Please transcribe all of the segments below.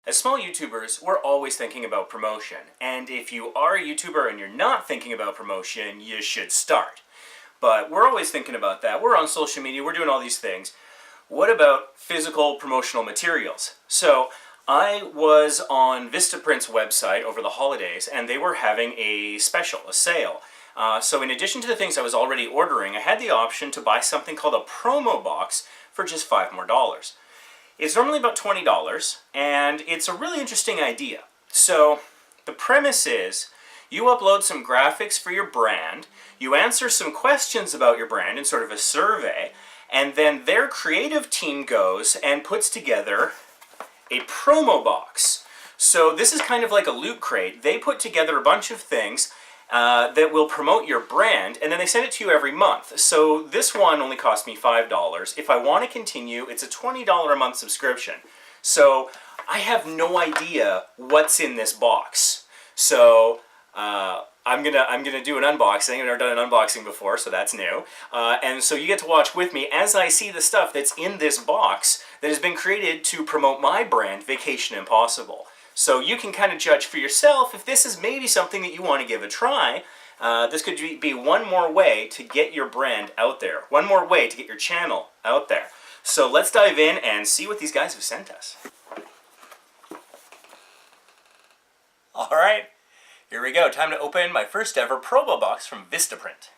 As small YouTubers, we're always thinking about promotion. And if you are a YouTuber and you're not thinking about promotion, you should start. But we're always thinking about that. We're on social media, we're doing all these things. What about physical promotional materials? So I was on VistaPrint's website over the holidays, and they were having a special, a sale. So in addition to the things I was already ordering, I had the option to buy something called a PromoBox for just $5 more. It's normally about $20, and it's a really interesting idea. So the premise is, you upload some graphics for your brand, you answer some questions about your brand in sort of a survey, and then their creative team goes and puts together a promo box. So this is kind of like a loot crate. They put together a bunch of things that will promote your brand, and then they send it to you every month. So this one only cost me $5. If I want to continue, it's a $20 a month subscription. So I have no idea what's in this box. So I'm gonna do an unboxing. I've never done an unboxing before, so that's new. And so you get to watch with me as I see the stuff that's in this box that has been created to promote my brand, Vacation Impossible. So you can kind of judge for yourself if this is maybe something that you want to give a try. This could be one more way to get your brand out there. One more way to get your channel out there. So let's dive in and see what these guys have sent us. All right, here we go. Time to open my first ever promo box from VistaPrint.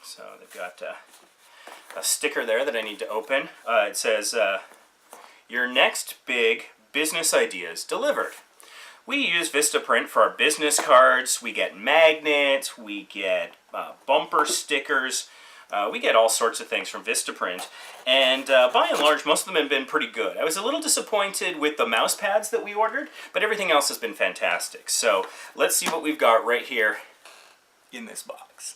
So they've got a sticker there that I need to open. It says, your next big business ideas delivered. We use VistaPrint for our business cards. We get magnets, we get bumper stickers, we get all sorts of things from VistaPrint. And by and large, most of them have been pretty good. I was a little disappointed with the mouse pads that we ordered, but everything else has been fantastic. So let's see what we've got right here in this box.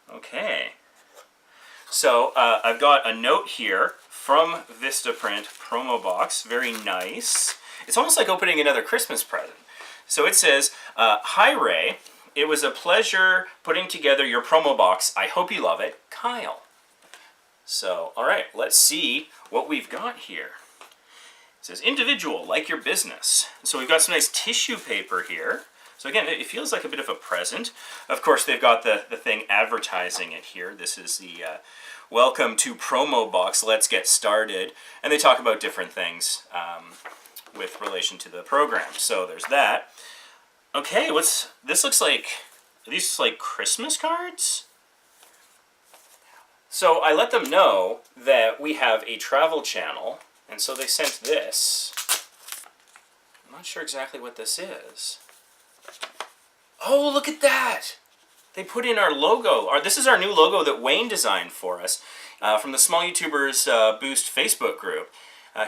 Okay. So I've got a note here from VistaPrint PromoBox. Very nice. It's almost like opening another Christmas present. So it says, hi Ray, it was a pleasure putting together your promo box. I hope you love it, Kyle. So, all right, let's see what we've got here. It says, individual, like your business. So we've got some nice tissue paper here. So again, it feels like a bit of a present. Of course, they've got the thing advertising it here. This is the welcome to PromoBox, let's get started. And they talk about different things with relation to the program. So there's that. Okay, this looks like, are these like Christmas cards? So I let them know that we have a travel channel, and so they sent this. I'm not sure exactly what this is. Oh, look at that! They put in our logo. This is our new logo that Wayne designed for us from the Small YouTubers Boost Facebook group.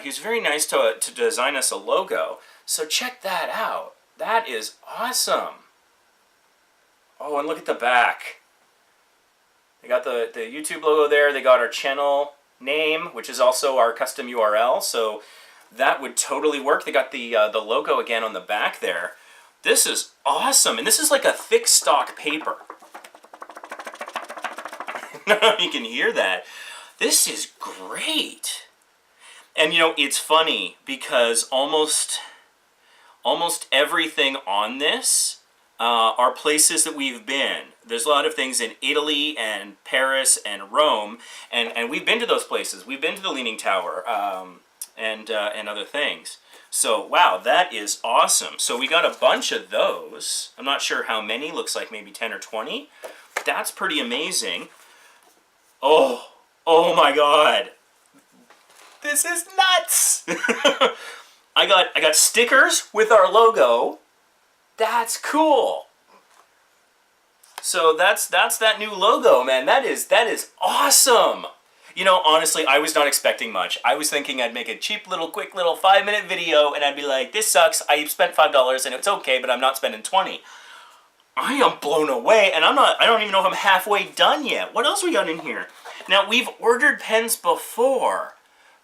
He was very nice to design us a logo. So check that out. That is awesome. Oh, and look at the back. They got the YouTube logo there. They got our channel name, which is also our custom URL. So that would totally work. They got the logo again on the back there. This is awesome. And this is like a thick stock paper. You can hear that. This is great. And you know, it's funny because almost everything on this are places that we've been. There's a lot of things in Italy and Paris and Rome, and we've been to those places. We've been to the Leaning Tower and other things. So wow, that is awesome. So we got a bunch of those. I'm not sure how many. Looks like maybe 10 or 20. That's pretty amazing. Oh my God. This is nuts. I got stickers with our logo. That's cool. So that's that new logo, man. That is awesome. You know, honestly, I was not expecting much. I was thinking I'd make a cheap little, quick little 5-minute video, and I'd be like, this sucks. I spent $5 and it's okay, but I'm not spending $20. I am blown away, and I don't even know if I'm halfway done yet. What else we got in here? Now, we've ordered pens before,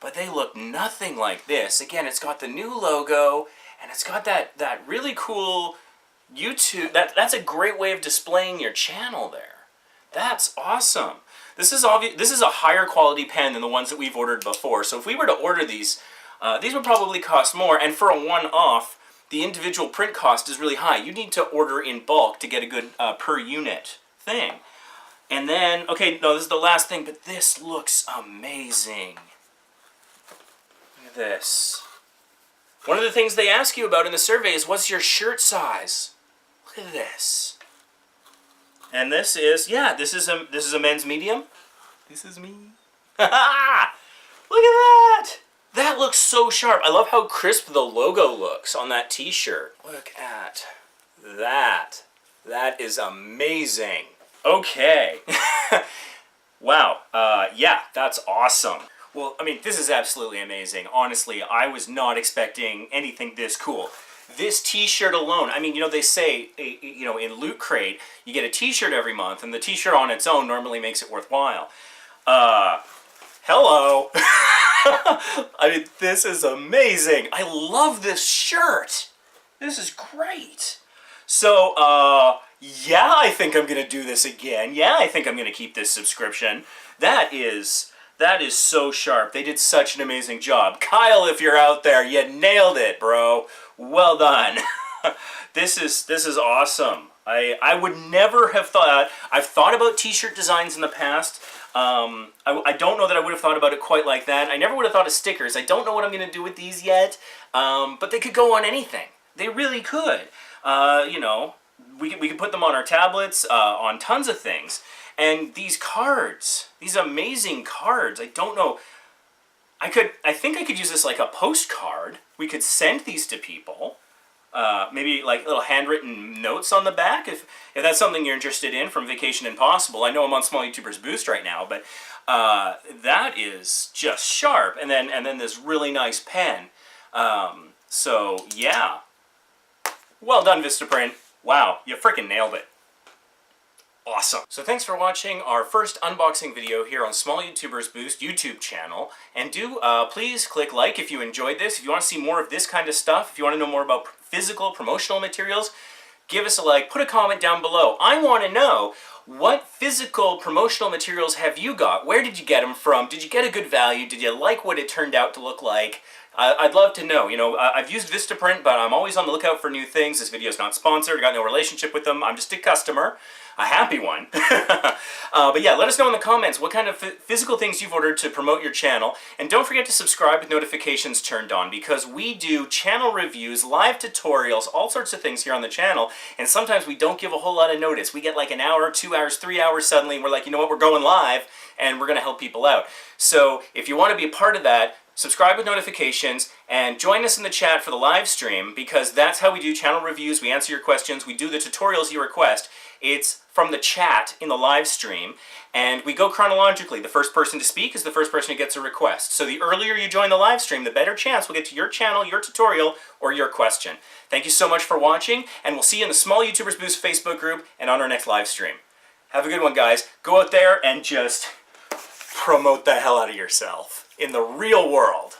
but they look nothing like this. Again, it's got the new logo, and it's got that really cool YouTube. That's a great way of displaying your channel there. That's awesome. This is a higher quality pen than the ones that we've ordered before. So if we were to order these would probably cost more. And for a one-off, the individual print cost is really high. You need to order in bulk to get a good per unit thing. And then, okay, no, this is the last thing, but this looks amazing. Look at this. One of the things they ask you about in the survey is, what's your shirt size? Look at this. And this is, yeah, this is a men's medium. This is me. Look at that! That looks so sharp. I love how crisp the logo looks on that t-shirt. Look at that. That is amazing. Okay. Wow. Yeah, that's awesome. Well, I mean, this is absolutely amazing. Honestly, I was not expecting anything this cool. This t-shirt alone, I mean, you know, they say, you know, in Loot Crate, you get a t-shirt every month, and the t-shirt on its own normally makes it worthwhile. Hello. I mean, this is amazing. I love this shirt. This is great. So, yeah, I think I'm going to do this again. Yeah, I think I'm going to keep this subscription. That is so sharp. They did such an amazing job. Kyle, if you're out there, you nailed it, bro. Well done. This is awesome. I would never have thought. I've thought about t-shirt designs in the past. I don't know that I would have thought about it quite like that. I never would have thought of stickers. I don't know what I'm going to do with these yet. But they could go on anything. They really could. You know, we could put them on our tablets, on tons of things. And these cards, these amazing cards, I don't know. I think I could use this like a postcard. We could send these to people. Maybe like little handwritten notes on the back, if that's something you're interested in from Vacation Impossible. I know I'm on Small YouTubers Boost right now, but that is just sharp. And then this really nice pen. So yeah, well done, VistaPrint. Wow, you freaking nailed it. Awesome. So thanks for watching our first unboxing video here on Small YouTubers Boost YouTube channel. And do please click like if you enjoyed this. If you want to see more of this kind of stuff, if you want to know more about physical promotional materials, give us a like, put a comment down below. I want to know, what physical promotional materials have you got? Where did you get them from? Did you get a good value? Did you like what it turned out to look like? I'd love to know. You know, I've used VistaPrint, but I'm always on the lookout for new things. This video is not sponsored. I got no relationship with them. I'm just a customer. A happy one. But yeah, let us know in the comments what kind of physical things you've ordered to promote your channel. And don't forget to subscribe with notifications turned on, because we do channel reviews, live tutorials, all sorts of things here on the channel. And sometimes we don't give a whole lot of notice. We get like an hour, 2 hours, 3 hours suddenly, and we're like, you know what, we're going live, and we're going to help people out. So if you want to be a part of that, subscribe with notifications, and join us in the chat for the live stream, because that's how we do channel reviews. We answer your questions. We do the tutorials you request. It's from the chat in the live stream, and we go chronologically. The first person to speak is the first person who gets a request. So the earlier you join the live stream, the better chance we'll get to your channel, your tutorial, or your question. Thank you so much for watching, and we'll see you in the Small YouTubers Boost Facebook group and on our next live stream. Have a good one, guys. Go out there and just promote the hell out of yourself in the real world.